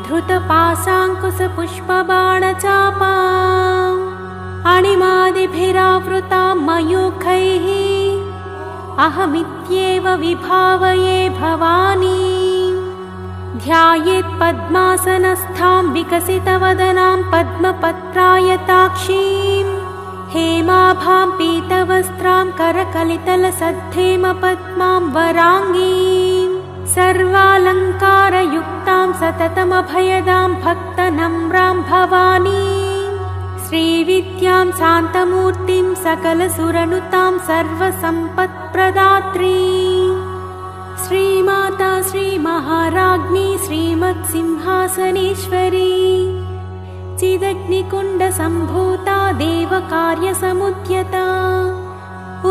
धृतपाशाङ्कुशपुष्पबाणचापाम् अणिमादिभिरावृतां मयूखैः अहमित्येव विभावये भवानी। ध्यायेत् पद्मासनस्थां विकसितवदनां पद्मपत्रायताक्षीं हेमाभां पीतवस्त्रां करकलितलसद्धेमपद्मां वराङ्गीं सर्वालङ्कारयुक्तां सततमभयदां भक्तनम्रां भवानी। श्रीविद्यां शान्तमूर्तिं सकलसुरनुतां सर्वसम्पत्प्रदात्रीं श्रीमाता श्रीमहाराज्ञी श्रीमत्सिंहासनेश्वरी चिदग्निकुण्डसम्भूता देवकार्यसमुद्यता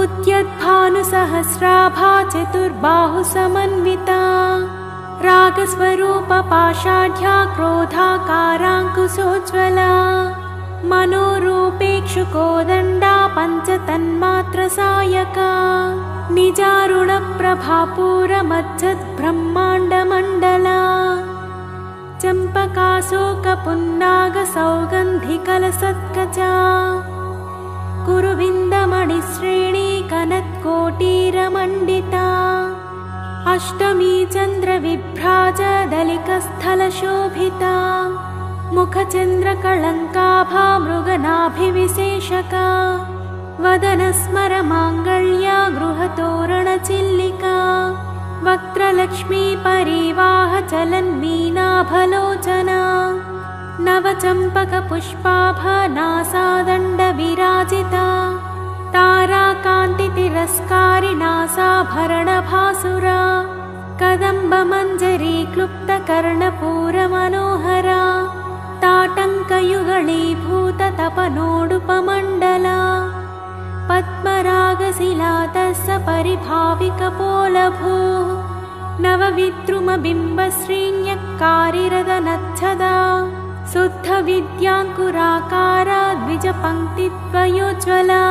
उद्यद्भानुसहस्राभा चतुर्बाहुसमन्विता रागस्वरूपपाषाढ्या क्रोधाकाराङ्कुशोज्ज्वला मनोरूपेक्षुकोदण्डा पञ्चतन्मात्रसायका निजारुणप्रभापूरमज्जद्ब्रह्माण्डमण्डला चम्पकाशोकपुन्नागसौगन्धिकलसत्कचा कुरुविन्दमणिश्रेणी कनत्कोटीरमण्डिता अष्टमी चन्द्रविभ्राजदलिकस्थलशोभिता मुखचन्द्रकळङ्काभा मृगनाभिविशेषका वदनस्मरमाङ्गल्या गृहतोरणचिल्लिका वक्त्रलक्ष्मी परिवाहचलन्मीनाभलोचना नवचम्पकपुष्पाभनासादण्डविराजिता ताराकान्तितिरस्कारिणासाभरणभासुरा कदम्बमञ्जरी क्लुप्तकर्णपूरमनोहरा ताटङ्कयुगळीभूततपनोडुपमण्डला पद्मरागशिलातस्य परिभाविकपोलभूः नवविद्रुमबिम्बश्रीण्यक्कारिरदनच्छदा शुद्धविद्याङ्कुराकारा द्विजपङ्क्तिद्वयोज्ज्वला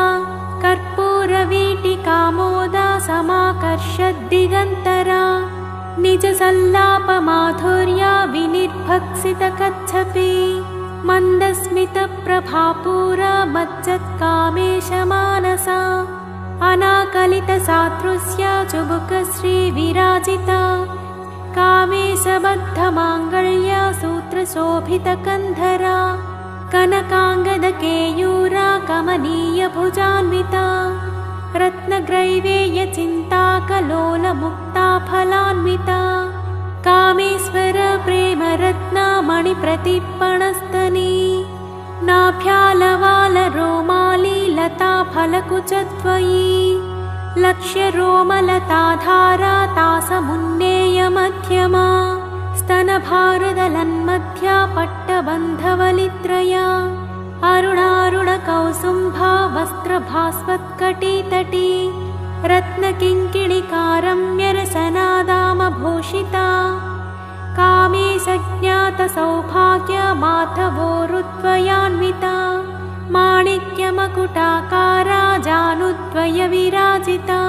कर्पूरवीटिकामोदा समाकर्षद्दिगन्तरा निजसल्लापमाधुर्या विनिर्भक्सितकच्छपि मन्दस्मितप्रभापूरा मज्जत्कामेशमानसा अनाकलितसादृश्या चुबुकश्रीविराजिता कामेशबद्धमाङ्गल्या सूत्रशोभितकन्धरा कनकाङ्गदकेयूरा कमनीयभुजान्विता रत्नग्रैवेयचिन्ताकलोलमुक्ता फलान्विता कामेश्वर प्रेमरत्नामणिप्रतिपणस्तनी नाभ्यालवालरोमाली लता फलकुचद्वयी लक्ष्यरोमलताधारा तासमुन्नेयमध्यमा स्तनभारदलन्मध्या पट्टबन्धवलित्रया अरुणारुणकौसुम्भा वस्त्रभास्वत्कटितटी रत्नकिङ्किणिकारम्यरसनादामभूषिता कामेशज्ञातसौभाग्यमाधवोरुद्वयान्विता माणिक्यमकुटाकारा जानुद्वयविराजिता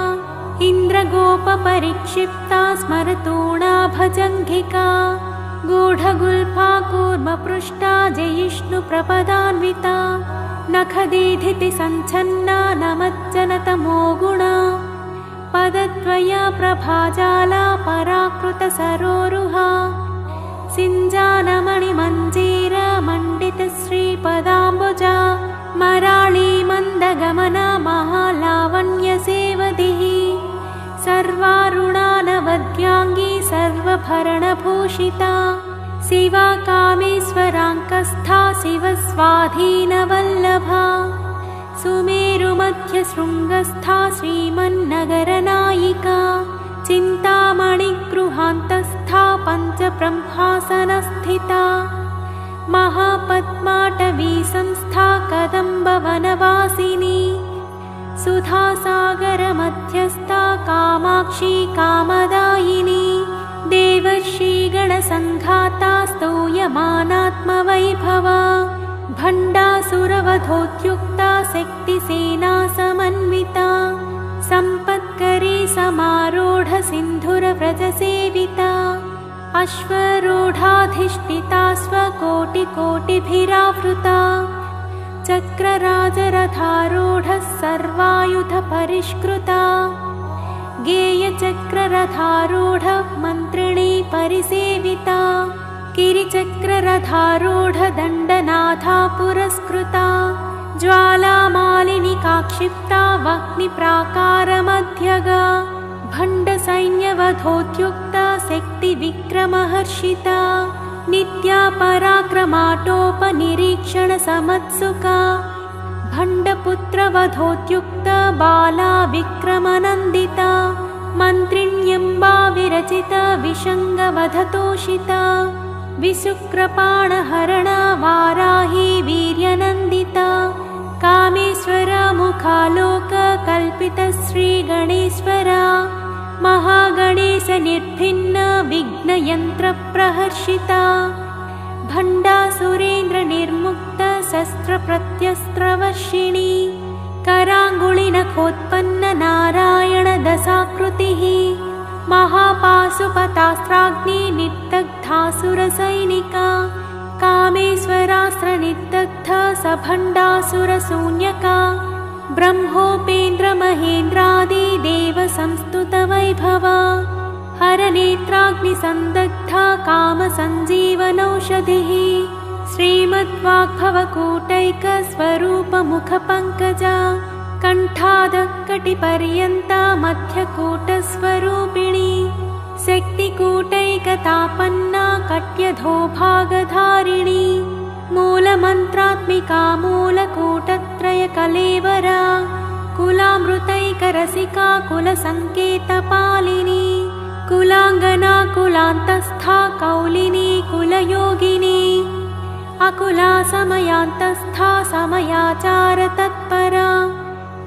इन्द्रगोपपरिक्षिप्ता स्मरतूणा भजङ्घिका गूढगुल्फा कूर्मपृष्टा जयिष्णुप्रपदान्विता नखदीधितिसञ्छन्ना नमज्जनतमो गुणा पदद्वया प्रभाजाला पराकृतसरोरुहा सिञ्जानमणिमञ्जीरमण्डितश्रीपदाम्बुजा मराळी मन्दगमना महालावण्यसेवधिः सर्वारुणानवद्याङ्गी सर्वभरणभूषिता शिवा कामेश्वराङ्कस्था शिवस्वाधीनवल्लभा सुमेरुमध्यशृङ्गस्था श्रीमन्नगरनायिका चिन्तामणिगृहान्तस्था पञ्चब्रह्मासनस्थिता महापद्माटवी संस्था कदम्बवनवासिनी सुधासागरमध्यस्था कामाक्षी कामदायिनी देवर्षिगणसङ्घाता स्तूयमानात्मवैभवा भण्डासुरवधोद्युक्ता शक्तिसेना समन्विता सम्पत्करी समारूढ सिन्धुरव्रजसेविता अश्वरूढाधिष्ठिता स्वकोटिकोटिभिरावृता चक्रराजरथारूढः सर्वायुधपरिष्कृता गेयचक्ररथारूढ मन्त्रिणी परिसेविता गिरिचक्ररथारूढदण्डनाथा पुरस्कृता ज्वालामालिनिकाक्षिप्ता वह्निप्राकारमध्यगा भण्डसैन्यवधोद्युक्ता शक्तिविक्रमहर्षिता नित्या पराक्रमाटोपनिरीक्षणसमत्सुका भण्डपुत्रवधोद्युक्ता बाला विक्रमनन्दिता मन्त्रिण्यम्बा विरचिता विषङ्गवधतोषिता विशुक्रपाणहरणा वाराही वीर्यनन्दिता कामेश्वरा मुखालोककल्पितश्रीगणेश्वरा महागणेशनिर्भिन्ना विघ्नयन्त्रप्रहर्षिता भण्डासुरेन्द्रनिर्मुक्ता शस्त्रप्रत्यस्त्रवर्षिणी कराङ्गुलिनखोत्पन्न नारायणदशाकृतिः महापाशुपतास्त्राग्नि निर्दग्धासुरसैनिका कामेश्वरास्त्रनिर्दग्धा सभण्डासुरशून्यका ब्रह्मोपेन्द्रमहेन्द्रादिदेवसंस्तुतवैभवा हरनेत्राग्निसन्दग्धा कामसञ्जीवनौषधिः श्रीमद्वाग्भवकूटैकस्वरूपमुखपङ्कजा कण्ठादकटिपर्यन्ता मध्यकूटस्वरूपिणी शक्तिकूटैकतापन्ना कट्यधोभागधारिणी मूलमन्त्रात्मिका मूलकूटत्रयकलेवरा कुलामृतैकरसिका कुलसङ्केतपालिनी कुलाङ्गना कुलान्तस्था कौलिनी कुलयोगिनी अकुला समयान्तस्था समयाचारतत्परा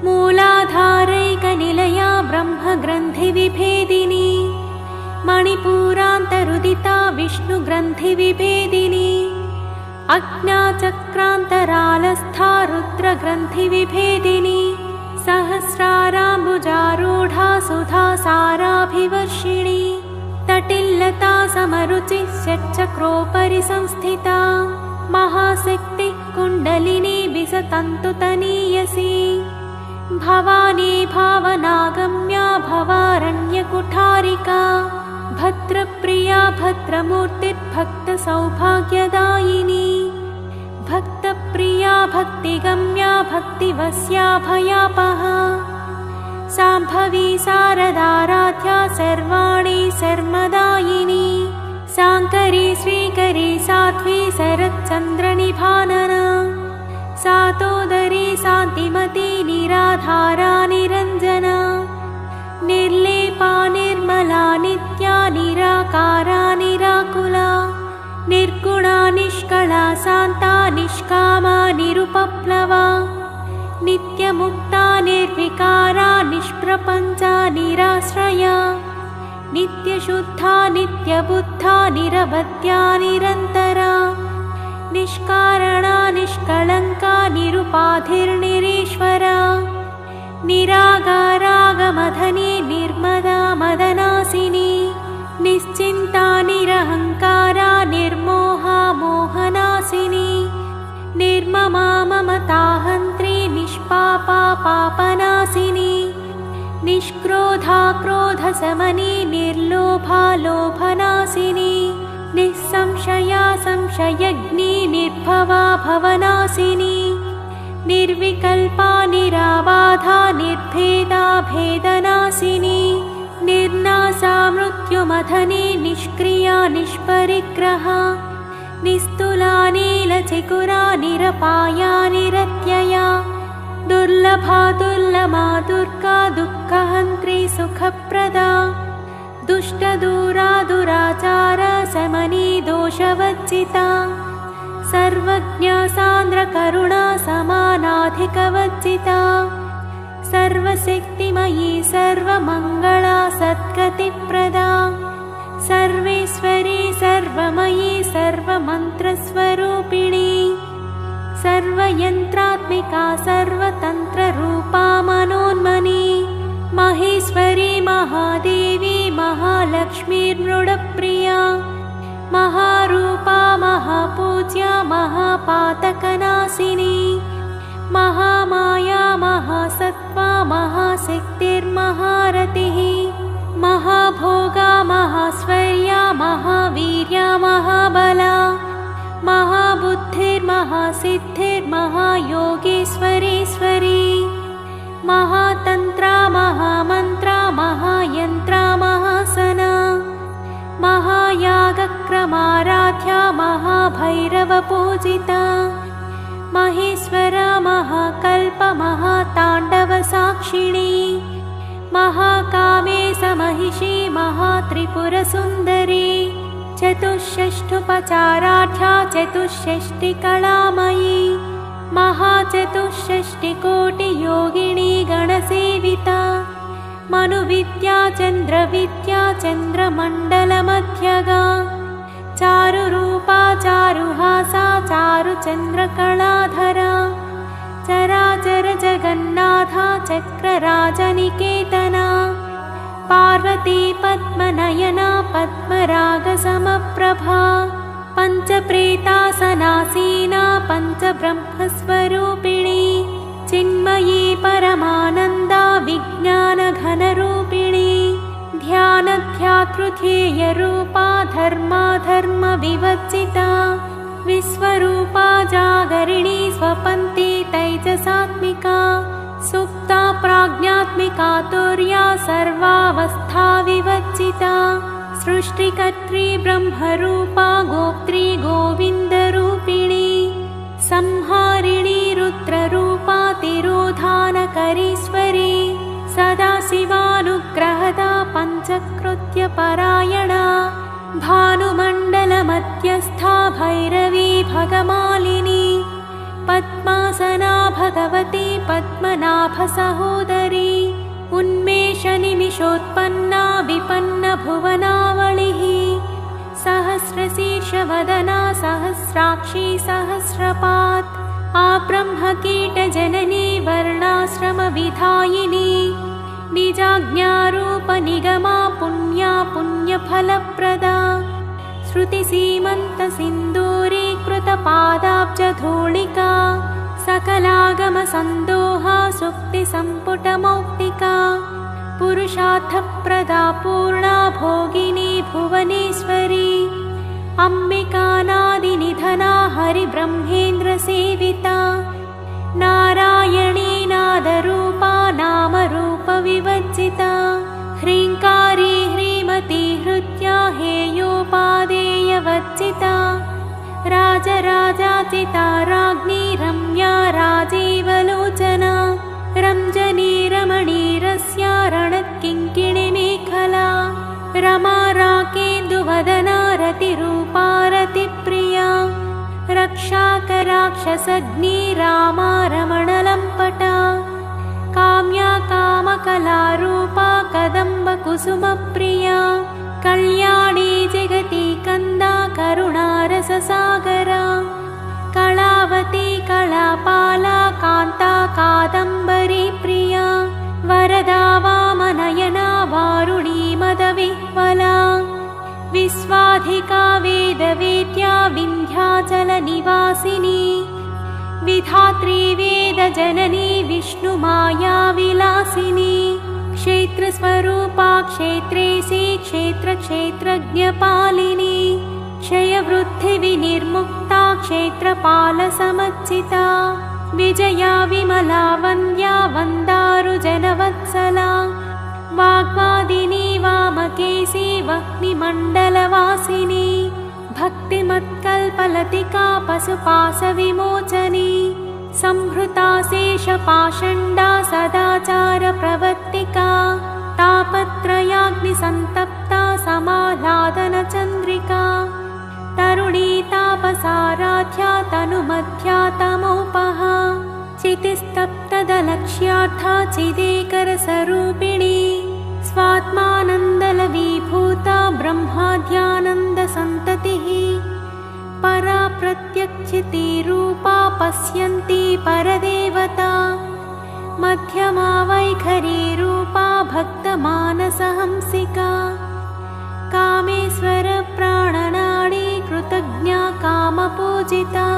मूलाधारैकनिलया ब्रह्मग्रन्थिविभेदिनी मणिपूरान्तरुदिता विष्णुग्रन्थिविभेदिनी अज्ञाचक्रान्तरालस्था रुद्रग्रन्थिविभेदिनी सहस्राराम्बुजारूढा सुधासाराभिवर्षिणी तटिल्लता समरुचिः षट्चक्रोपरि संस्थिता महाशक्तिः कुण्डलिनी विसतन्तुतनीयसी भवानी भावनागम्या भवारण्यकुठारिका भद्रप्रिया भद्रमूर्तिर्भक्तसौभाग्यदायिनी भक्तप्रिया भक्तिगम्या भक्तिवस्या भयापहा शाम्भवी शारदाराध्या सर्वाणि शर्मदायिनी शाङ्करी श्रीकरी साध्वी शरच्चन्द्रनिभानना सातोदरी शान्तिमती निराधारा निरञ्जना निर्लेपा निर्मला नित्या निराकारा निराकुला निर्गुणा निष्कला शान्ता निष्कामा निरुपप्लवा नित्यमुक्ता निर्विकारा निष्प्रपञ्चा निराश्रया नित्यशुद्धा नित्यबुद्धा निरवध्या निरन्तरा निष्कारणा निष्कलङ्का निरुपाधिर्निरीश्वरा निरागारागमधनी निर्मदा मदनासिनी निश्चिन्ता निरहङ्कारा निर्मोहा मोहनासिनी निर्ममा ममताहन्त्री निष्पापा पापनासिनी निष्क्रोधा क्रोधशमनी निर्लोभा लोभनासिनी निःसंशया संशयग्नी निर्भवा भवनासिनी निर्विकल्पा निराबाधा निर्भेदा भेदनासिनी निर्नासा मृत्युमथनी निष्क्रिया निष्परिग्रहा निस्तुला नीलचिकुरा निरपाया निरत्यया दुर्लभा दुर्लमा दुर्गा दुःखहन्त्री सुखप्रदा दुष्टदूरा दुराचारा शमनी दोषवर्जिता सर्वज्ञा सान्द्रकरुणा समानाधिकवर्जिता सर्वशक्तिमयी सर्वमङ्गला सद्गतिप्रदा सर्वेश्वरी सर्वमयी सर्वमन्त्रस्वरूपिणी सर्वयन्त्रात्मिका सर्वतन्त्ररूपा मनोन्मनी महेश्वरी महादेवी महालक्ष्मीर्मृडप्रिया महारूपा महापूज्या महापातकनाशिनी महामाया महासत्त्वा महाशक्तिर्महारतिः महाभोगा महास्वर्या महावीर्या महाबला महाबुद्धिर्महासिद्धिर्महायोगेश्वरेश्वरी महातन्त्रा महामन्त्रा महायन्त्रा महासना महायागक्रमाराध्या महाभैरवपूजिता महेश्वरा महाकल्प महाताण्डवसाक्षिणी महाकामेशमहिषी महात्रिपुरसुन्दरी चतुष्षष्ठुपचाराढ्या चतुष्षष्टिकलामयी महाचतुष्षष्टिकोटियोगिनी गणसेविता मनुविद्या चन्द्रविद्या चन्द्रमण्डलमध्यगा चारुरूपा चारुहासा चारुचन्द्रकलाधरा चराचर जगन्नाथा चक्रराजनिकेतना पार्वती पद्मनयना पद्मरागसमप्रभा पञ्चप्रेतासनासीना पञ्चब्रह्मस्वरूपिणी चिन्मयी परमानन्दा विज्ञानघनरूपिणी ध्यानध्यातृध्येयरूपा धर्माधर्मविवर्जिता विश्वरूपा जागरिणी स्वपन्ती तैजसात्मिका सुप्ता प्राज्ञात्मिका तुर्या सर्वावस्था विवर्जिता सृष्टिकर्त्री ब्रह्मरूपा गोप्त्री गोविन्दरूपिणी संहारिणी रुद्ररूपा तिरोधानकरीश्वरी सदाशिवानुग्रहदा पञ्चकृत्यपरायणा भानुमण्डलमध्यस्था भैरवी भगमालिनी पद्मासना भगवती पद्मनाभसहोदरी उन्मेषनिमिषोत्पन्ना विपन्नभुवनावलिः सहस्रशीर्षवदना सहस्राक्षी सहस्रपात् आब्रह्मकीटजननी वर्णाश्रमविधायिनी निजाज्ञारूपनिगमा पुण्या पुण्यफलप्रदा श्रुतिसीमन्तसिन्दूरीकृतपादाब्जधूलिका सकलागमसन्दोहा सुप्तिसम्पुटमौक्तिका पुरुषार्थप्रदा पूर्णा भोगिनी भुवनेश्वरी अम्बिकानादिनिधना हरिब्रह्मेन्द्रसेविता नारायणी नादरूपा नामरूपविवर्जिता ह्रीङ्कारी ह्रीमती हृद्या हेयोपादेयवर्जिता राजराजाचिता राज्ञी रम्या राजीवलोचना रञ्जनी रमणीरस्या रणत्किङ्किणिमेखला रमा राकेन्दुवदना रतिरूपा रतिप्रिया रक्षाकराक्षसग्नी रामा रमणलम्पटा काम्या कामकलारूपा कदम्बकुसुमप्रिया कल्याणी जगती कन्दा करुणारससागरा कलावती कलापाला कान्ता कादम्बरी प्रिया वरदा वामनयना वारुणी मदविह्वला विश्वाधिका वेदवेद्या विन्ध्याचलनिवासिनी विधात्री वेदजननी विष्णुमाया विलासिनी क्षेत्रस्वरूपा क्षेत्रेशी क्षेत्रक्षेत्रज्ञपालिनी क्षयवृद्धिविनिर्मुक्ता क्षेत्रपालसमच्चिता विजया विमला वन्द्या वन्दारुजनवत्सला वाग्वादिनी वामकेशी वह्निमण्डलवासिनी भक्तिमत्कल्पलतिका पशुपाशविमोचनी संहृता शेषपाषण्डा सदाचारप्रवर्तिका तापत्रयाग्निसन्तप्ता समाह्लादनचन्द्रिका तरुणी तापसाराध्या तनुमध्या तमोपहा चितिस्तप्तदलक्ष्यार्था चिदेकरस्वरूपिणी स्वात्मानन्दलवीभूता ब्रह्माद्यानन्दसन्ततिः परा प्रत्यक्षितिरूपा पश्यन्ती परदेवता मध्यमा वैखरीरूपा भक्तमानसहंसिका कामेश्वर प्राणनाडी कृतज्ञा कामपूजिता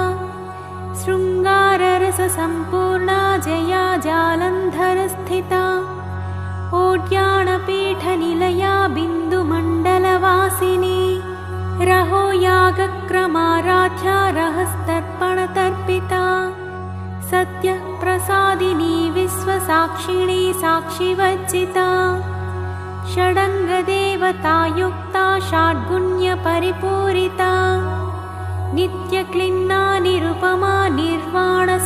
शृङ्गाररससम्पूर्णा जया जालन्धरस्थिता ओड्याणपीठनिलया बिन्दुमण्डलवासिनी रहो यागक्रमाराध्या रहस्तर्पणतर्पिता सत्यप्रसादिनी विश्वसाक्षिणी साक्षिवर्जिता षडङ्गदेवतायुक्ता षड्गुण्यपरिपूरिता नित्यक्लिन्ना निरुपमा निर्वाणसुखदायिनी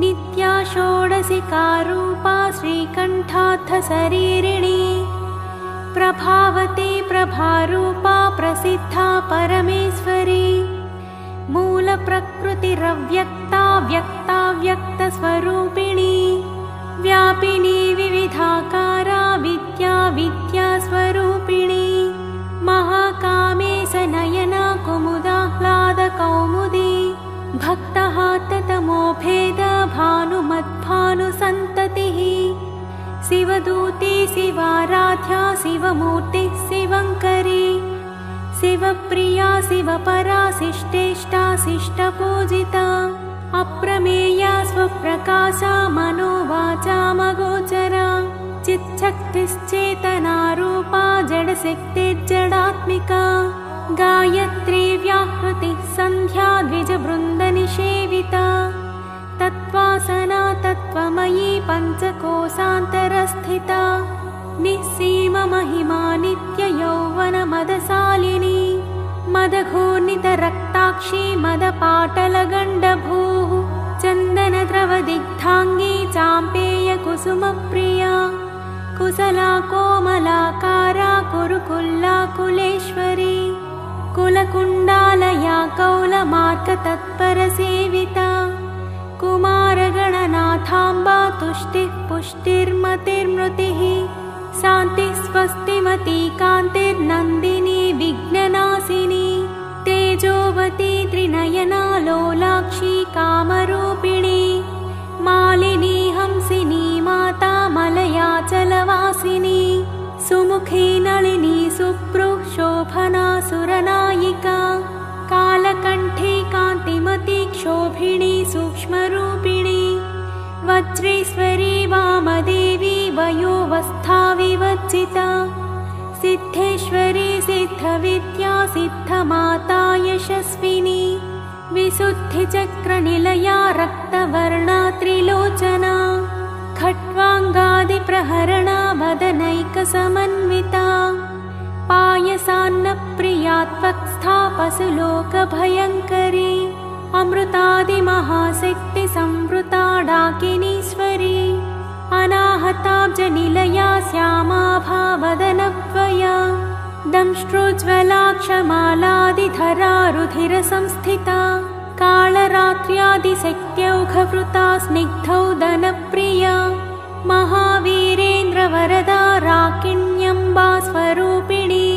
नित्या षोडशिकारूपा श्रीकण्ठार्थशरीरिणी प्रभावती प्रभारूपा प्रसिद्धा परमेश्वरी मूलप्रकृतिरव्यक्ता व्यक्ता व्यक्तस्वरूपिणी व्यापिनी विविधाकारा विद्या विद्यास्वरूपिणी महाकामेशनयना कुमुदाह्लादकौमुदी भक्तहाततमोभेद भानुमद्भानुसन्ततिः शिवदूती शिवाराध्या शिवमूर्तिः शिवङ्करी शिवप्रिया शिवपरा शिष्टेष्टा शिष्टपूजिता अप्रमेया स्वप्रकाशा मनोवाचामगोचरा चिच्छक्तिश्चेतनारूपा जडशक्तिर्जडात्मिका गायत्री व्याहृतिः सन्ध्या द्विजवृन्दनिषेविता तत्त्वासना तत्त्वमयी पञ्चकोशान्तरस्थिता निःसीममहिमा नित्ययौवनमदशालिनी मदघूर्णितरक्ताक्षी मदपाटलगण्डभूः चन्दनद्रवदिग्धाङ्गी चाम्पेयकुसुमप्रिया कुशला कोमलाकारा कुरुकुल्ला कुलेश्वरी कुलकुण्डालया कौलमार्गतत्परसेविता कुमारगणनाथाम्बा तुष्टिः पुष्टिर्मतिर्मृतिः शान्तिः स्वस्तिमती कान्तिर्नन्दिनी विघ्ननाशिनी तेजोवती त्रिनयना लोलाक्षी कामरूपिणी मालिनी हंसिनी माता मलयाचलवासिनी सुमुखी नलिनी सुप्रुः शोभना सुरनायिका कालकण्ठी कान्तिमती क्षोभिणी सूक्ष्मरूपिणी वज्रेश्वरी वामदेवी वयोवस्था विवर्जिता सिद्धेश्वरी सिद्धविद्या सिद्धमाता यशस्विनी विशुद्धिचक्रनिलया रक्तवर्णा त्रिलोचना खट्वाङ्गादिप्रहरणा वदनैकसमन्विता पायसान्नप्रिया त्वक्स्था पशुलोकभयङ्करी अमृतादिमहाशक्तिसंवृता डाकिनीश्वरी अनाहताब्जनिलया श्यामाभावदनद्वया दंष्ट्रोज्ज्वलाक्षमालादिधरा रुधिरसंस्थिता कालरात्र्यादिशक्त्यौघवृता स्निग्धौदनप्रिया महावीरेन्द्रवरदा राकिण्यम्बा स्वरूपिणी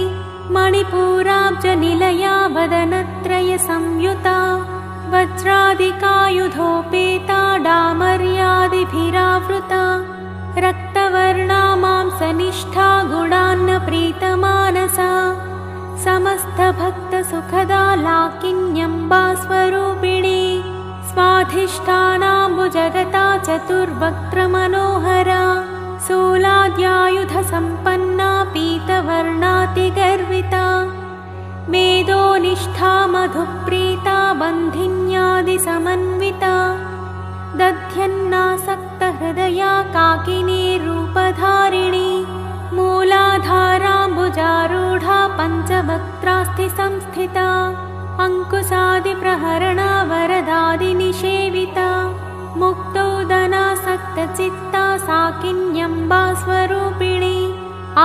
मणिपूराब्जनिलया वदनत्रयसंयुता वज्रादिकायुधोपेता डामर्यादिभिरावृता रक्तवर्णा मांसनिष्ठा गुणान्नप्रीतमानसा समस्तभक्तसुखदा लाकिन्यम्बा स्वरूपिणी स्वाधिष्ठानाम्बुजगता चतुर्वक्त्रमनोहरा शूलाद्यायुधसम्पन्ना पीतवर्णातिगर्विता मेदोनिष्ठा मधुप्रीता बन्धिन्यादिसमन्विता दध्यन्नासक्तहृदया काकिनी रूपधारिणी मूलाधाराम्बुजारूढा पञ्चवक्त्रास्ति संस्थिता अङ्कुशादिप्रहरणा वरदादिनिषेविता मुक्तौदनासक्तचित्ता साकिन्यम्बा स्वरूपिणी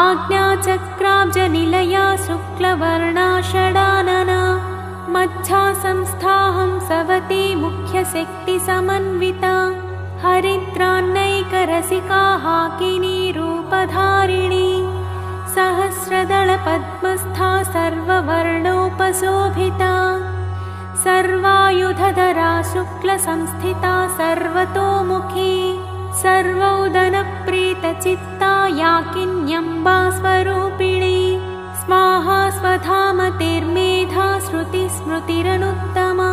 आज्ञाचक्राब्जनिलया शुक्लवर्णा षडानना मच्छा संस्थाहंसवती मुख्यशक्तिसमन्विता हरिद्रान्नैकरसिका हाकिनी रूपधारिणी सहस्रदलपद्मस्था सर्ववर्णोपशोभिता सर्वायुधधरा शुक्लसंस्थिता सर्वतोमुखी सर्वौदनप्रीतचित्ता याकिन्यम्बा स्वरूपिणी स्वाहा स्वधामतिर्मे स्मृतिरनुत्तमा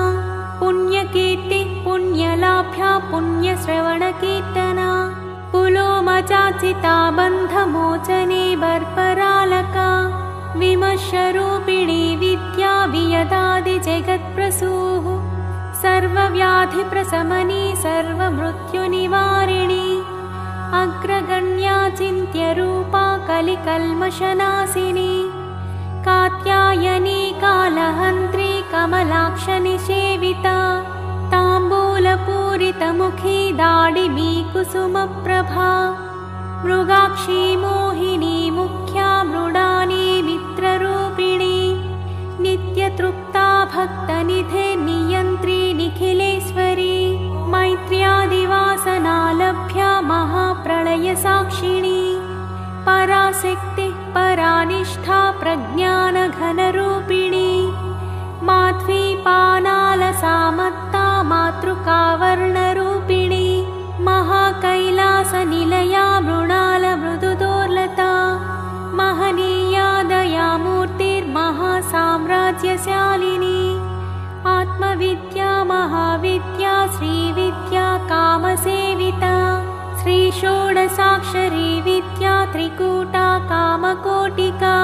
पुण्यकीर्ति पुण्यलाभ्या पुण्यश्रवणकीर्तना पुलोमचाचिता बन्धमोचने बर्परालका विमर्शरूपिणी विद्या वियदादिजगत्प्रसूः सर्वव्याधिप्रशमनी सर्वमृत्युनिवारिणी अग्रगण्या चिन्त्यरूपा कलिकल्मषनाशिनी कात्यायनी कालहन्त्री कमलाक्षनिषेविता ताम्बूलपूरितमुखी दाडिमी कुसुमप्रभा मृगाक्षी मोहिनी मुख्या मृडानी मित्ररूपिणी नित्यतृप्ता भक्तनिधिर्नियन्त्री निखिलेश्वरी मैत्र्यादिवासनालभ्या महाप्रलयसाक्षिणी पराशक्ति परानिष्ठा प्रज्ञानघनरूपिणी माध्वीपानालसामत्ता मातृकावर्णरूपिणी महाकैलासनिलया मृणालमृदुदोर्लता महनीया दयामूर्तिर्महासाम्राज्यशालिनी आत्मविद्या महाविद्या श्रीविद्या कामसेविता श्रीषोडशाक्षरी विद्या त्रिकूटा कामकोटिका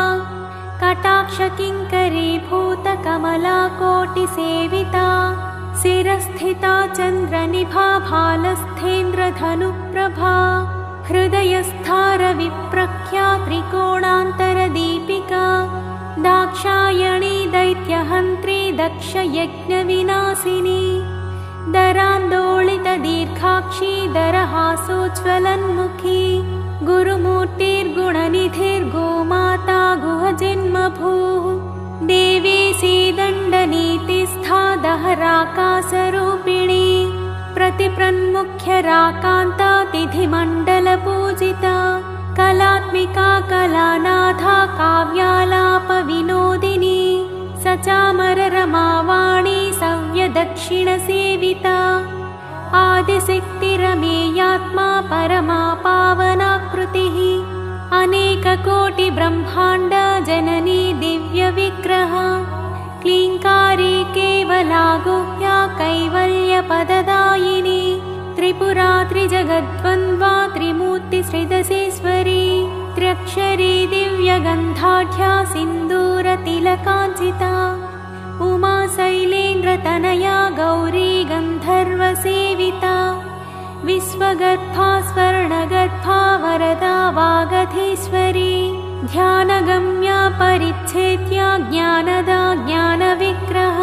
कटाक्षकिङ्करी भूतकमला कोटिसेविता शिरस्थिता चन्द्रनिभा भालस्थेन्द्रधनुप्रभा हृदयस्थारविप्रख्या त्रिकोणान्तरदीपिका दाक्षायणी दैत्यहन्त्री दक्षयज्ञविनाशिनी दरान्दोलितदीर्घाक्षी दरहासोज्ज्वलन्मुखी गुरुमूर्तिर्गुणनिधिर्गोमाता गुहजन्मभूः देवेशी दण्डनीतिस्था दहराकाशरूपिणी प्रतिप्रन्मुख्यराकान्ता तिथिमण्डलपूजिता कलात्मिका कलानाथा काव्यालापविनोदिनी सचामररमावाणी सव्यदक्षिणसेविता आदिशक्तिरमेयात्मा परमा पावनाकृतिः अनेककोटिब्रह्माण्ड जननी दिव्यविग्रह क्लीङ्कारी केवला गुह्या कैवल्यपददायिनी त्रिपुरा त्रिजगद्वन्द्वा त्रिमूर्तिश्रीदशेश्वरी त्र्यक्षरी दिव्यगन्धाढ्या सिन्दूरतिलकाञ्चिता उमा शैलेन्द्रतनया गौरी गन्धर्वसेविता विश्वगर्भा स्वर्णगर्भा वरदा वागधीश्वरी ध्यानगम्या परिच्छेद्या ज्ञानदा ज्ञानविग्रह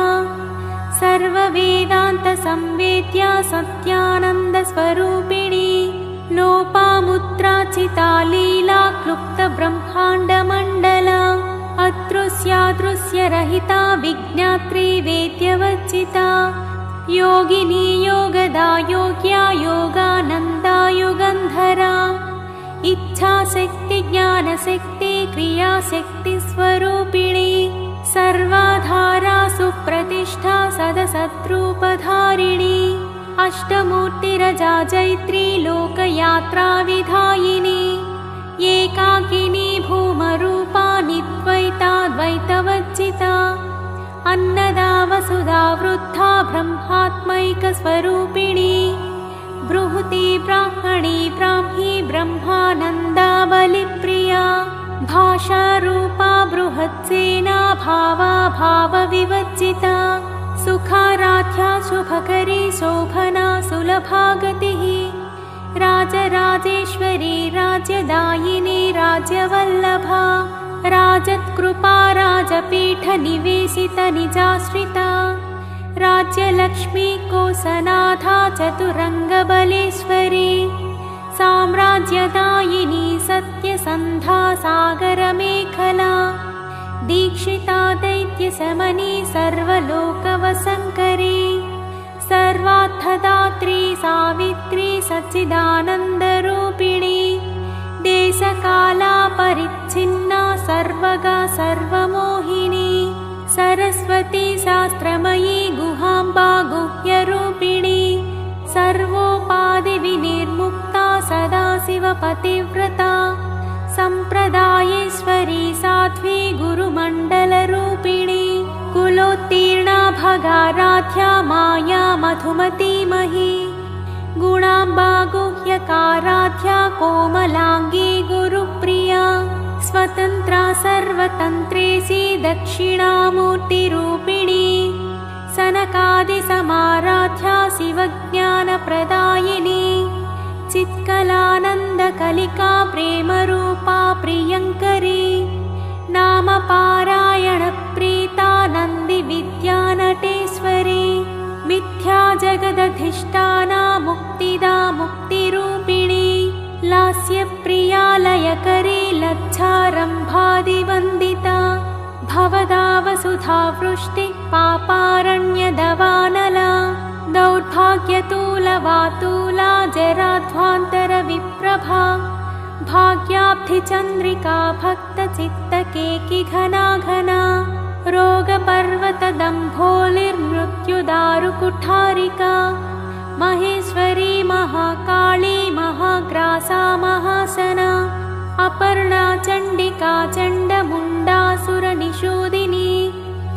सर्ववेदान्तसंवेद्या सत्यानन्दस्वरूपिणी लोपामुद्राचिता लीला क्लुप्तब्रह्माण्डमण्डला अदृश्यादृश्यरहिता विज्ञात्री वेद्यवर्जिता योगिनी योगदा योग्या योगानन्दा युगन्धरा इच्छाशक्ति ज्ञानशक्ति क्रियाशक्तिस्वरूपिणी सर्वाधारा सुप्रतिष्ठा सदसद्रूपधारिणी अष्टमूर्तिरजा जैत्री लोकयात्राविधायिनी एकाकिनी भूमरूपा निद्वैताद्वैतवर्जिता अन्नदा वसुधा वृद्धा ब्रह्मात्मैकस्वरूपिणी बृहती ब्राह्मणी ब्राह्मी ब्रह्मानन्दा बलिप्रिया भाषारूपा बृहत्सेना भावा भावविवर्जिता सुखाराध्या शुभकरी शोभना सुलभा गतिः राजराजेश्वरी राज्यदायिनी राज्यवल्लभा राजत्कृपा राजपीठनिवेशितनिजाश्रिता राज्यलक्ष्मी कोसनाथा चतुरङ्गबलेश्वरी साम्राज्यदायिनी सत्यसन्धा सागरमेखला दीक्षिता दैत्यशमनी सर्वलोकवसङ्करी सर्वार्थदात्री सावित्री सच्चिदानन्दरूपिणी देशकाला परिच्छिन्ना सर्वगा सर्वमोहिनी सरस्वती शास्त्रमयी गुहाम्बा गुह्यरूपिणी सर्वोपाधिविनिर्मुक्ता सदाशिवपतिव्रता सम्प्रदायेश्वरी साध्वी गुरुमण्डलरूपिणी कुलोत्तीर्णा भगाराध्या माया मधुमतीमही गुणाम्बा गुह्यकाराध्या कोमलाङ्गी गुरुप्रिया स्वतन्त्रा सर्वतन्त्रेसी दक्षिणामूर्तिरूपिणी सनकादिसमाराध्या शिवज्ञानप्रदायिनी चित्कलानन्दकलिका प्रेमरूपा प्रियङ्करी नामपारायणप्रीता नन्दिविद्यानटेश्वरी मिथ्या जगदधिष्ठाना मुक्तिदा मुक्तिरूपिणी लास्यप्रिया लयकरी लज्जारम्भादिवन्दिता भवदा वसुधा वृष्टि पापारण्यदवानला दौर्भाग्यतूलवातूला जराध्वान्तरविप्रभा भाग्याब्धिचन्द्रिका भक्तचित्तकेकि घना घना रोगपर्वतदम्भोलिर्मृत्युदारुकुठारिका महेश्वरी महाकाली महाग्रासा महासना अपर्णा चण्डिका चण्डमुण्डासुरनिषूदिनी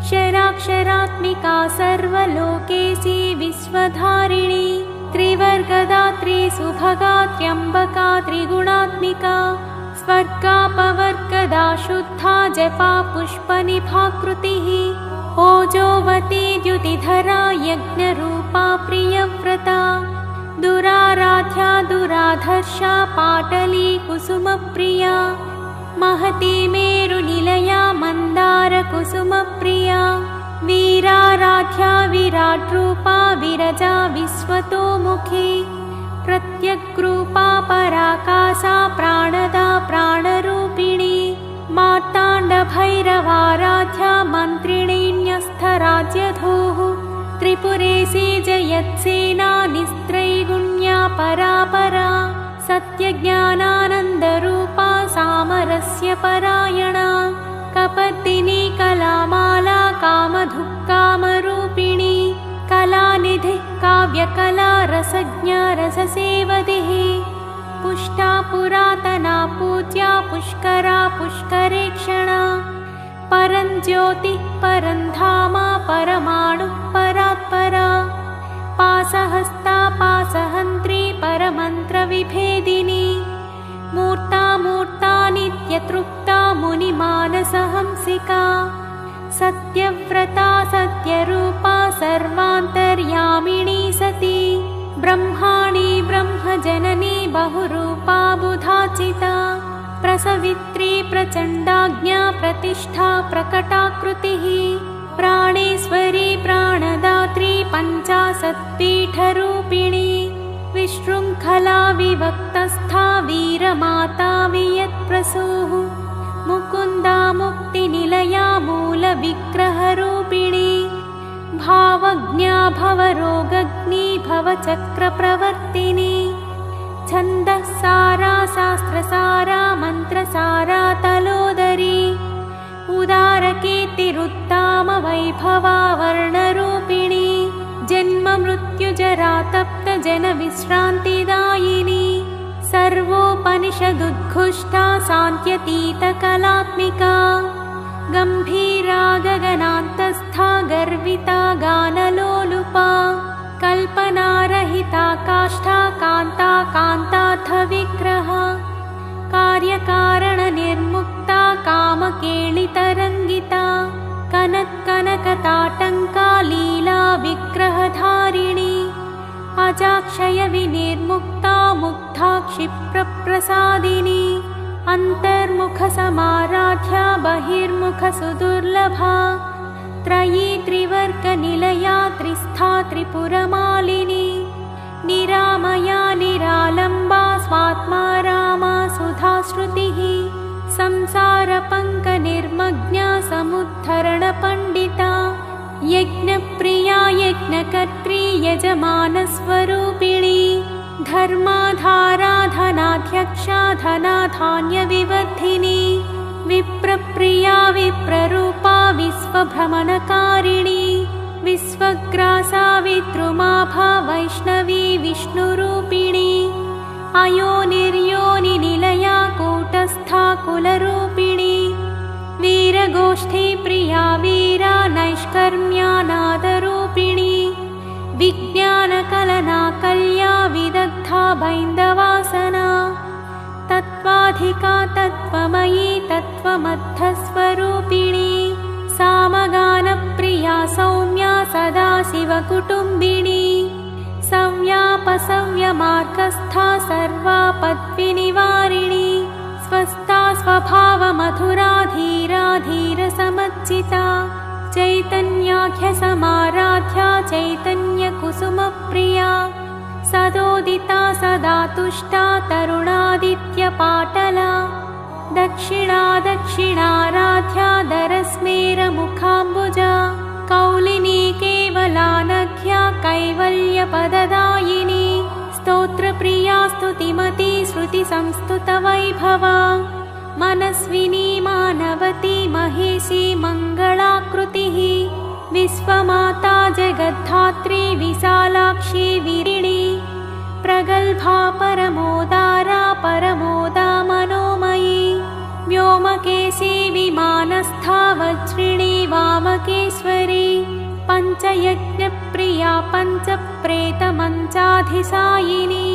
क्षराक्षरात्मिका सर्वलोकेशी विश्वधारिणी त्रिवर्गदात्री सुभगा त्र्यम्बका त्रिगुणात्मिका स्वर्गापवर्गदा शुद्धा जपा पुष्पनिभाकृतिः ओजोवती द्युतिधरा यज्ञरूपा प्रियव्रता दुराराध्या दुराधर्षा पाटली कुसुमप्रिया महती मेरुनिलया मन्दारकुसुमप्रिया वीराराध्या विराट्रूपा विरजा विश्वतोमुखी प्रत्यग्रूपा पराकाशा प्राणदा प्राणरूपिणी मार्ताण्डभैरवाराध्या मन्त्रिणीन्यस्थराज्यधूः त्रिपुरेशी जयत्सेना निस्त्रैगुण्या परापरा सत्यज्ञानानन्दरूपा सामरस्य परायणा कपर्दिनी कलामाला कामधुक्कामरूपिणी कलानिधिः काव्यकला रसज्ञा रससेवधिः पुष्टा पुरातना पूज्या पुष्करा पुष्करेक्षणा परञ्ज्योतिः परन्धामा परमाणुः परात्परा पासहस्ता पासहन्त्री परमन्त्रविभेदिनी मूर्ता मूर्ता नित्यतृप्ता मुनिमानसहंसिका सत्यव्रता सत्यरूपा सर्वान्तर्यामिणी सती ब्रह्माणी ब्रह्मजननी बहुरूपा बुधाचिता प्रसवित्री प्रचण्डाज्ञा प्रतिष्ठा प्रकटाकृतिः प्राणेश्वरी प्राणदात्री पञ्चाशत्पीठरूपिणी विशृङ्खला विभक्तस्था वीरमाता वियत्प्रसूः मुकुन्दा मुक्तिनिलया मूलविग्रहरूपिणी भावज्ञा भवरोगग्नी भवचक्रप्रवर्तिनी छन्दःसारा शास्त्रसारा मन्त्रसारा तलोदरी उदारकीर्तिरुत्ताम वैभवा वर्णरूपिणी जन्म मृत्युजरा तप्त जनविश्रान्तिदायिनी सर्वोपनिषदुद्घुष्टा सान्त्यतीतकलात्मिका गम्भीरा गगनान्तस्था गर्विता गानलोलुपा कल्पनारहिता काष्ठा कान्ता कान्तार्थविग्रहा कार्यकारणनिर्मुक्ता कामकेलितरङ्गिता कनत्कनकताटङ्का लीला विग्रहधारिणी अजाक्षयविनिर्मुक्ता मुग्धा क्षिप्रप्रसादिनी अन्तर्मुखसमाराध्या बहिर्मुखसुदुर्लभा त्रयी त्रिवर्गनिलया त्रिस्था त्रिपुरमालिनी निरामया निरालम्बा स्वात्मा रामा सुधाश्रुतिः संसारपङ्कनिर्मग्ना समुद्धरणपण्डिता यज्ञप्रिया यज्ञकर्त्री यजमानस्वरूपिणी धर्माधारा धनाध्यक्षा धनाधान्यविवर्धिनी विप्रप्रिया विप्ररूपा विश्वभ्रमणकारिणी विश्वग्रासा विद्रुमाभा वैष्णवी विष्णुरूपिणी अयोनिर्योनिनिलया कूटस्था कुलरूपिणी वीरगोष्ठी प्रिया वीरा नैष्कर्म्यानादरूपिणी बैन्दवासना तत्त्वाधिका तत्त्वमयी तत्त्वमद्धस्वरूपिणी सामगानप्रिया सौम्या सदाशिवकुटुम्बिनी सव्यापसव्यमार्गस्था सर्वापद्विनिवारिणी स्वस्था स्वभावमधुरा धीरा धीरसमच्चिता चैतन्याख्यसमाराध्या चैतन्यकुसुमप्रिया सदोदिता सदा तुष्टा तरुणादित्यपाटला दक्षिणा दक्षिणाराध्या दरस्मेरमुखाम्बुजा कौलिनी केवलानघ्या कैवल्यपददायिनी स्तोत्रप्रिया स्तुतिमती श्रुतिसंस्तुतवैभवा मनस्विनी मानवती महेशी मङ्गलाकृतिः विश्वमाता जगद्धात्री विशालाक्षी विरिणी प्रगल्भा परमोदारा परमोदा मनोमयी व्योमकेशी विमानस्था वज्रिणी वामकेश्वरी पञ्चयज्ञप्रिया पञ्चप्रेतमञ्चाधिसायिनी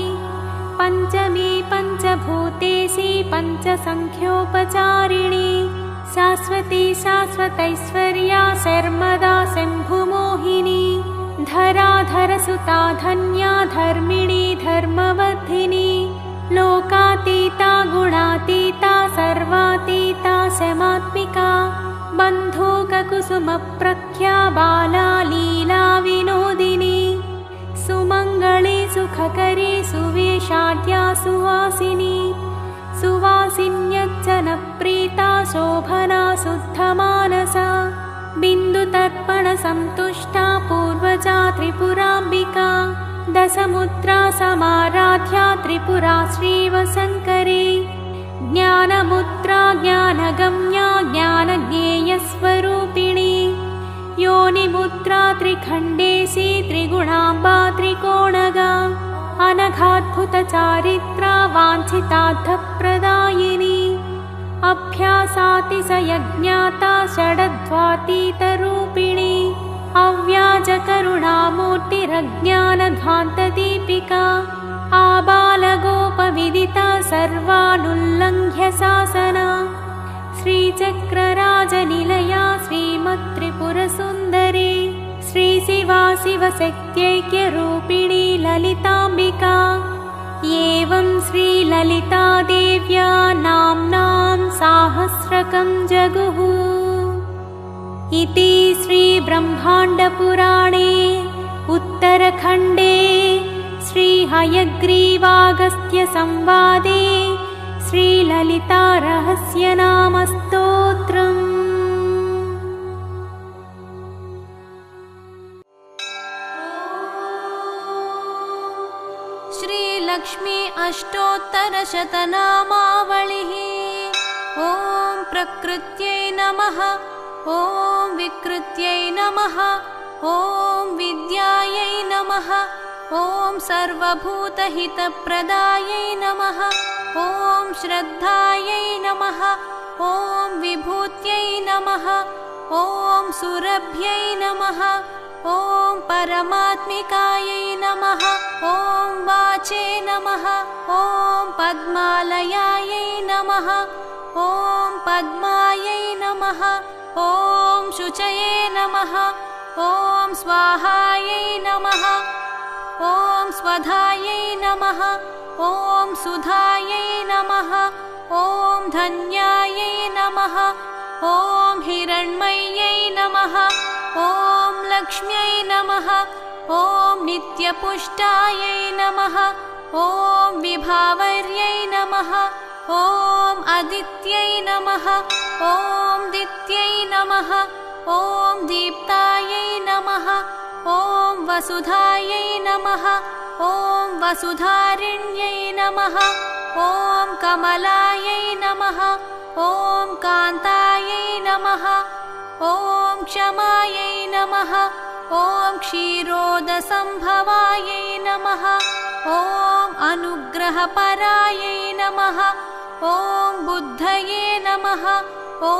पञ्चमी पञ्चभूतेशी पञ्चसङ्ख्योपचारिणी शाश्वती शाश्वतैश्वर्या शर्मदा शम्भुमोहिनी धराधरसुता धन्या धर्मिणी धर्मवर्धिनी लोकातीता गुणातीता सर्वातीता शमात्मिका बन्धूककुसुमप्रख्या बाला लीला विनोदिनी सुमङ्गली सुखकरी सुवेशाद्या सुवासिनी सुवासिन्यज्जनप्रीता शोभना शुद्धमानसा बिन्दुतर्पणसन्तुष्टा पूर्वजा त्रिपुराम्बिका दशमुद्रा समाराध्या त्रिपुरा श्रीवशङ्करी ज्ञानमुद्रा ज्ञानगम्या ज्ञानज्ञेयस्वरूपिणी योनिमुद्रा त्रिखण्डेशी त्रिगुणाम्बा त्रिकोणगा अनघाद्भुतचारित्रा वाञ्छितार्थप्रदायिनी अभ्यासातिशयज्ञाता षडध्वातीतरूपिणी अव्याजकरुणामूर्तिरज्ञानध्वान्तदीपिका आबालगोपविदिता सर्वानुल्लङ्घ्य शासना श्रीचक्रराजनिलया श्रीमत्त्रिपुरसुन्दरी श्रीशिवा शिवशक्त्यैक्यरूपिणी ललिताम्बिका एवं श्रीललितादेव्या नाम्नां साहस्रकं जगुः इति श्रीब्रह्माण्डपुराणे उत्तरखण्डे श्रीहयग्रीवागस्त्यसंवादे श्रीललितारहस्यनामस्तोत्रम् श्रीलक्ष्मी अष्टोत्तरशतनामावलिः ॐ प्रकृत्यै नमः ॐ विकृत्यै नमः ॐ विद्यायै नमः ॐ सर्वभूतहितप्रदायै नमः ॐ श्रद्धायै नमः ॐ विभूत्यै नमः ॐ सुरभ्यै नमः ॐ परमात्मिकायै नमः ॐ वाचे नमः ॐ पद्मालयायै नमः ॐ पद्मायै नमः ॐ शुचये नमः ॐ स्वाहायै नमः ॐ स्वधायै नमः ॐ सुधायै नमः ॐ धन्यायै नमः ॐ हिरण्मय्यै नमः ॐ लक्ष्म्यै नमः ॐ नित्यपुष्टायै नमः ॐ विभावर्यै नमः ॐ अदित्यै नमः ॐ दित्यै नमः ॐ दीप्तायै नमः ॐ वसुधायै नमः ॐ वसुधारिण्यै नमः ॐ कमलायै नमः ॐ कान्तायै नमः ॐ क्षमायै नमः ॐ क्षीरोदसम्भवायै नमः ॐ अनुग्रहपरायै नमः ॐ बुद्धये नमः ॐ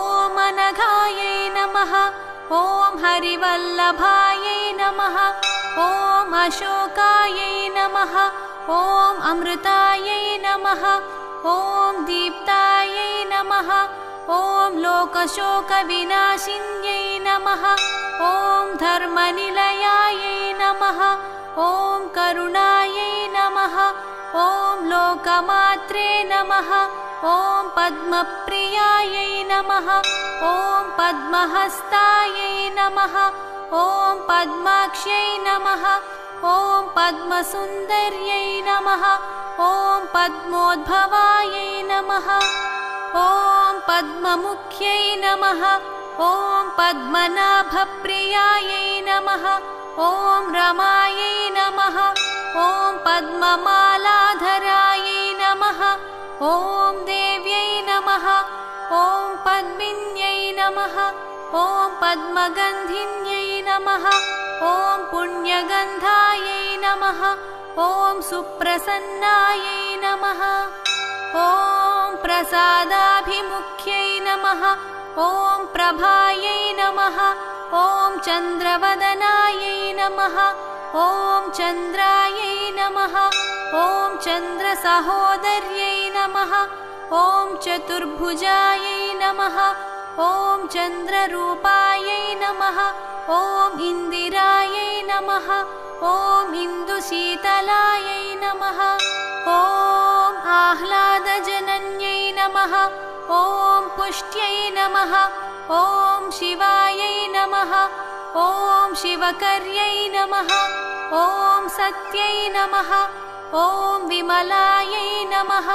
अनघायै नमः ॐ हरिवल्लभायै नमः ॐ ॐ अशोकायै नमः ॐ अमृतायै नमः ॐ दीप्तायै नमः ॐ लोकशोकविनाशिन्यै नमः ॐ धर्मनिलयायै नमः ॐ करुणायै नमः ॐ लोकमात्रे नमः ॐ पद्मप्रियायै नमः ॐ पद्महस्तायै नमः ॐ पद्माक्ष्यै नमः ॐ पद्मसुन्दर्यै नमः ॐ पद्मोद्भवायै नमः ॐ पद्ममुख्यै नमः ॐ पद्मनाभप्रियायै नमः ॐ रमायै नमः ॐ पद्ममालाधरायै नमः ॐ देव्यै नमः ॐ पद्मिन्यै नमः ॐ पद्मगन्धिन्यै नमः ॐ पुण्यगन्धायै नमः ॐ सुप्रसन्नायै नमः ॐ प्रसादाभिमुख्यै नमः ॐ प्रभायै नमः ॐ चन्द्रवदनायै नमः ॐ चन्द्रायै नमः ॐ चन्द्रसहोदर्यै नमः ॐ चतुर्भुजायै नमः ॐ चन्द्ररूपायै नमः ॐ इन्दिरायै नमः ॐ इन्दुशीतलायै नमः ॐ आह्लादजनन्यै नमः ॐ पुष्ट्यै नमः ॐ शिवायै नमः ॐ शिवकर्यै नमः ॐ सत्यै नमः ॐ विमलायै नमः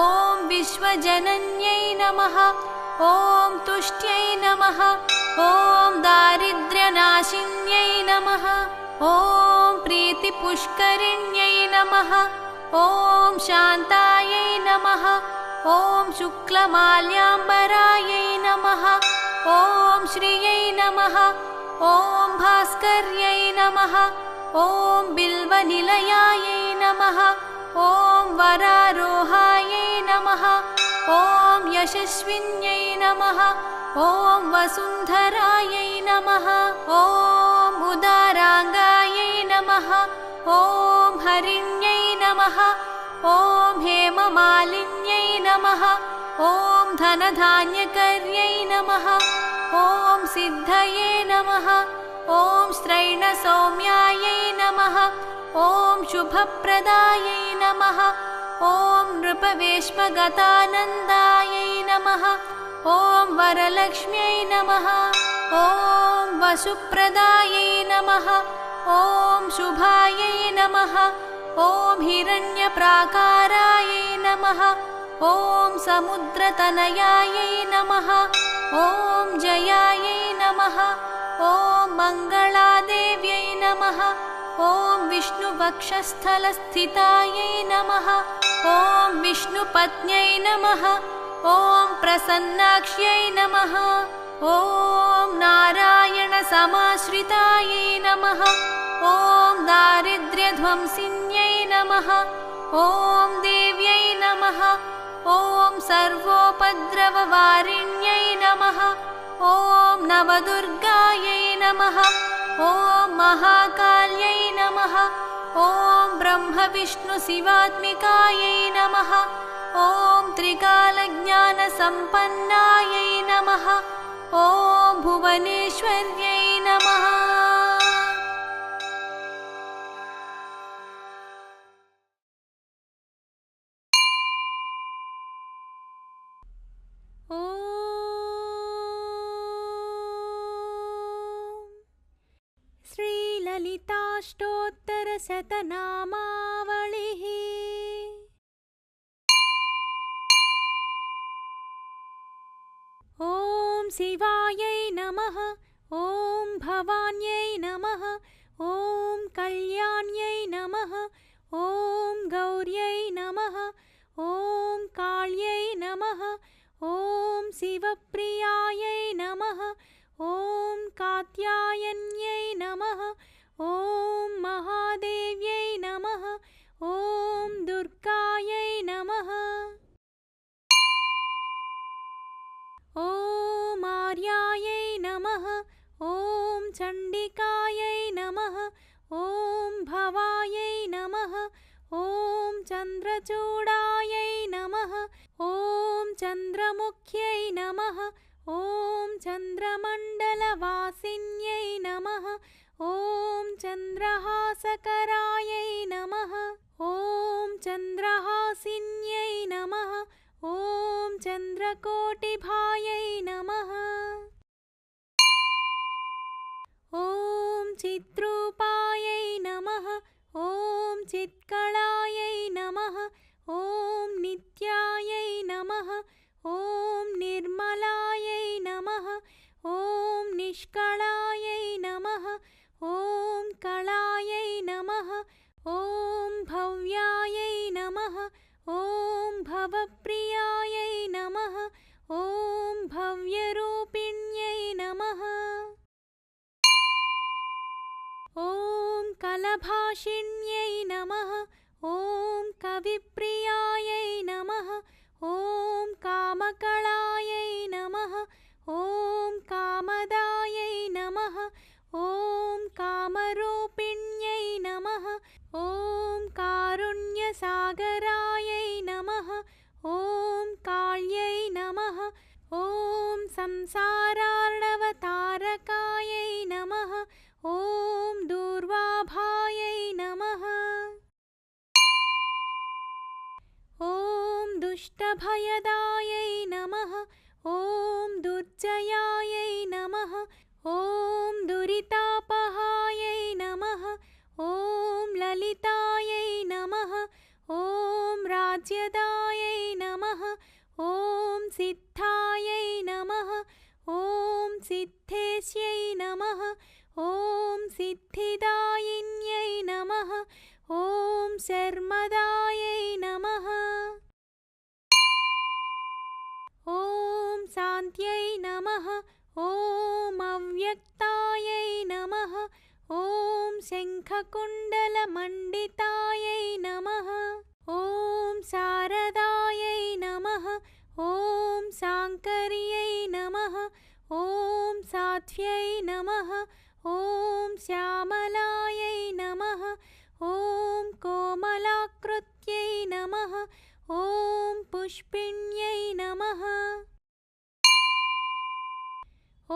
ॐ विश्वजनन्यै नमः ॐ तुष्ट्यै नमः ॐ दारिद्र्यनाशिन्यै नमः ॐ प्रीतिपुष्करिण्यै नमः ॐ शान्तायै नमः ॐ शुक्लमाल्याम्बरायै नमः ॐ श्रियै नमः ॐ भास्कर्यै नमः ॐ बिल्वनिलयायै नमः ॐ वरारोहायै नमः ॐ यशस्विन्यै नमः ॐ वसुन्धरायै नमः ॐ उदाराङ्गायै नमः ॐ हरिण्यै नमः ॐ हेममालिन्यै नमः ॐ धनधान्यकर्यै नमः ॐ सिद्धये नमः ॐ स्त्रैणसौम्यायै नमः ॐ शुभप्रदायै नमः ॐ नृपवेश्मगतानन्दायै नमः ॐ वरलक्ष्म्यै नमः ॐ वसुप्रदायै नमः ॐ शुभायै नमः ॐ हिरण्यप्राकारायै नमः ॐ समुद्रतनयायै नमः ॐ जयायै नमः ॐ मङ्गलादेव्यै नमः ॐ विष्णुवक्षस्थलस्थितायै नमः ॐ विष्णुपत्न्यै नमः ॐ प्रसन्नाक्ष्यै नमः ॐ नारायणसमाश्रितायै नमः ॐ दारिद्र्यध्वंसिन्यै नमः ॐ देव्यै नमः ॐ सर्वोपद्रववारिण्यै नमः ॐ नवदुर्गायै नमः ॐ महाकाल्यै नमः ॐ ब्रह्मविष्णुशिवात्मिकायै नमः ॐ त्रिकालज्ञानसम्पन्नायै नमः ॐ भुवनेश्वर्यै नमः श्रीललिताष्टोत्तरशतनामावलिः ॐ शिवायै नमः ॐ भवान्यै नमः ॐ कल्याण्यै नमः ॐ गौर्यै नमः ॐ काल्यै नमः ॐ शिवप्रियायै नमः ॐ कात्यायन्यै नमः ॐ महादेव्यै नमः ॐ दुर्गायै नमः ॐ आर्यायै नमः ॐ चण्डिकायै नमः ॐ चन्द्रचूडायै नमः ॐ चन्द्रमुख्यै नमः ॐ चन्द्रमण्डलवासिन्यै नमः ॐ चन्द्रहासकरायै नमः ॐ चन्द्रहासिन्यै नमः ॐ चन्द्रकोटिभायै नमः ॐ चिद्रूपायै नमः ॐ चित्कलायै नमः ॐ नित्यायै नमः ॐ निर्मलायै नमः ॐ निष्कलायै नमः ॐ कलायै नमः ॐ भव्यायै नमः ॐ भवप्रियायै नमः ॐ भव्यरूपिण्यै नमः ॐ कलभाषिण्यै नमः ॐ कविप्रियायै नमः ॐ कामकलायै नमः ॐ कामदायै नमः ॐ कामरूपिण्यै नमः ॐ कारुण्यसागरायै नमः ॐ काल्यै नमः ॐ संसारार्णवतारकायै नमः ॐ दूर्वाभायै नमः ॐ दुष्टभयदायै नमः ॐ दुर्जयायै नमः ॐ दुरितापहायै नमः ॐ ललितायै नमः ॐ राज्यदायै नमः ॐ सिद्धायै नमः ॐ सिद्धेश्यै नमः ॐ सिद्धिदायिन्यै नमः ॐ शर्मदायै नमः ॐ शान्त्यै नमः ॐ अव्यक्तायै नमः ॐ शङ्खकुण्डलमण्डितायै नमः ॐ शारदायै नमः ॐ शाङ्कर्यै नमः ॐ साध्व्यै नमः ॐ श्यामलायै नमः ॐ कोमलाकृत्यै नमः ॐ पुष्पिण्यै नमः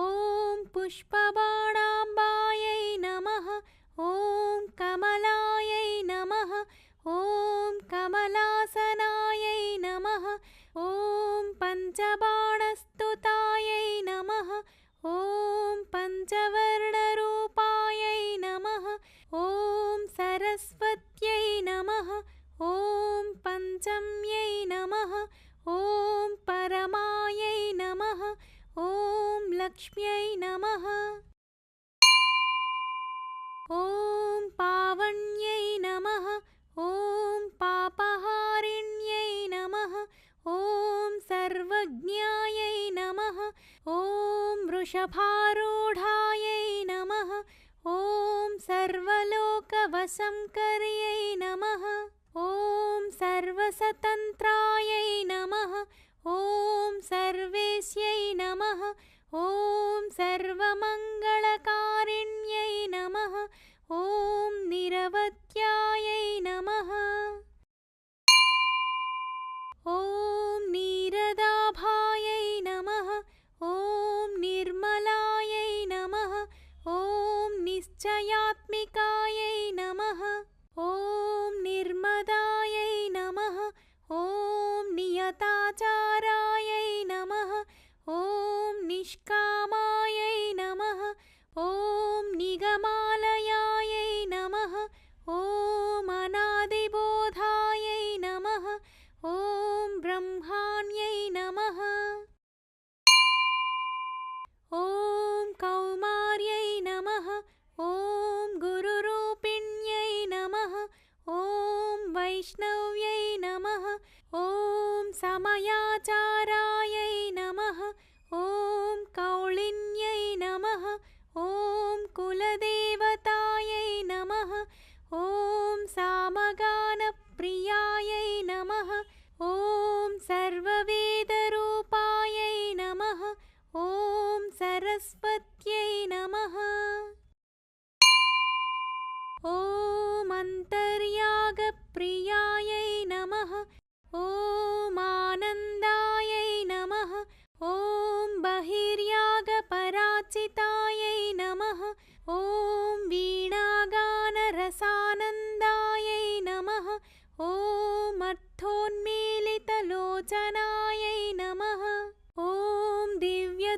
ॐ पुष्पबाणाम्बायै नमः ॐ कमलायै नमः ॐ कमलासनायै नमः ॐ पञ्चबाणस्तुतायै नमः ॐ पञ्चवर्णरूपायै नमः ॐ सरस्वत्यै नमः ॐ पञ्चम्यै नमः ॐ परमायै नमः ॐ लक्ष्म्यै नमः ॐ पावन्यै नमः ॐ पापहारिण्यै नमः ॐ सर्वज्ञायै नमः ॐ वृषभारूढायै नमः ॐ सर्वलोकवशङ्कर्यै नमः ॐ सर्वस्वतन्त्रायै नमः ॐ सर्वेश्यै नमः ॐ सर्वमङ्गलकारिण्यै नमः ॐ निरवध्यायै नमः ॐ नीरदाभायै नमः ॐ निर्मलायै नमः ॐ निश्चयात्मिकायै नमः ॐ निर्मदायै नमः ॐ नियताचारायै नमः ॐ निष्कामायै नमः ॐ निगमालयायै नमः ॐ अनादिबोधायै नमः ॐ ब्रह्माण्यै नमः ॐ कौमार्यै नमः ॐ गुरुरूपिण्यै नमः ॐ वैष्णव्यै नमः ॐ समयाचारायै नमः ॐ कौलिन्यै नमः ॐ कुलदेवतायै नमः ॐ सामगानप्रियायै नमः ॐ सर्ववेदरूपायै नमः ॐ सरस्वत्यै नमः ॐ अन्तर्यागप्रियायै नमः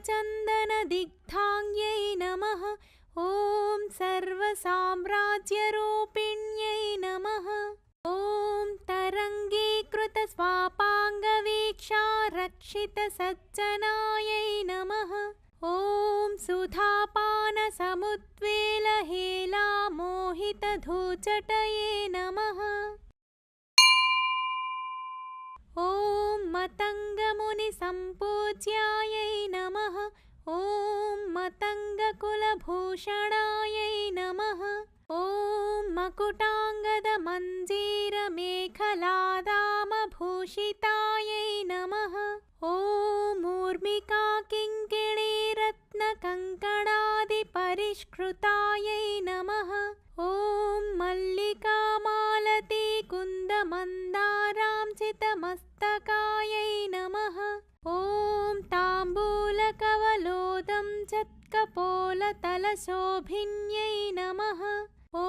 चन्दनदिग्धाङ्ग्यै नमः। ॐ सर्वसाम्राज्यरूपिण्यै नमः। ॐ तरङ्गीकृतस्वापाङ्गवीक्षारक्षितसज्जनायै नमः। ॐ सुधापानसमुद्वेलहेलामोहितधूचटये नमः। ॐ मतङ्गमुनिसम्पूज्यायै नमः। ॐ मतङ्गकुलभूषणायै नमः। ॐ मकुटाङ्गदमञ्जीरमेखलादामभूषितायै नमः। ॐ ऊर्मिकाकिङ्किणीरत्नकङ्कणादिपरिष्कृतायै नमः। ॐ मल्लिकामालतीकुन्दमन्दारांसितमस्तकायै नमः। ॐ ताम्बूलकवलोदं चत्कपोलतलशोभिन्यै नमः। ॐ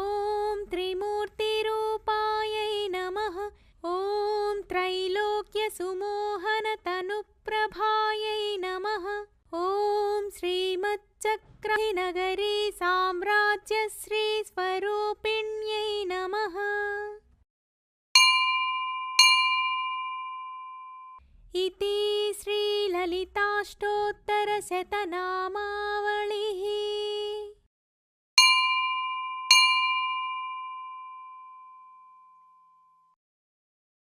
त्रिमूर्तिरूपायै नमः। ॐ त्रैलोक्यसुमोहनतनुप्रभायै नमः। ॐ श्रीमच्चक्रनगरी साम्राज्यश्रीस्वरूपिण्यै नमः। इति श्रीललिताष्टोत्तरशतनामावलिः।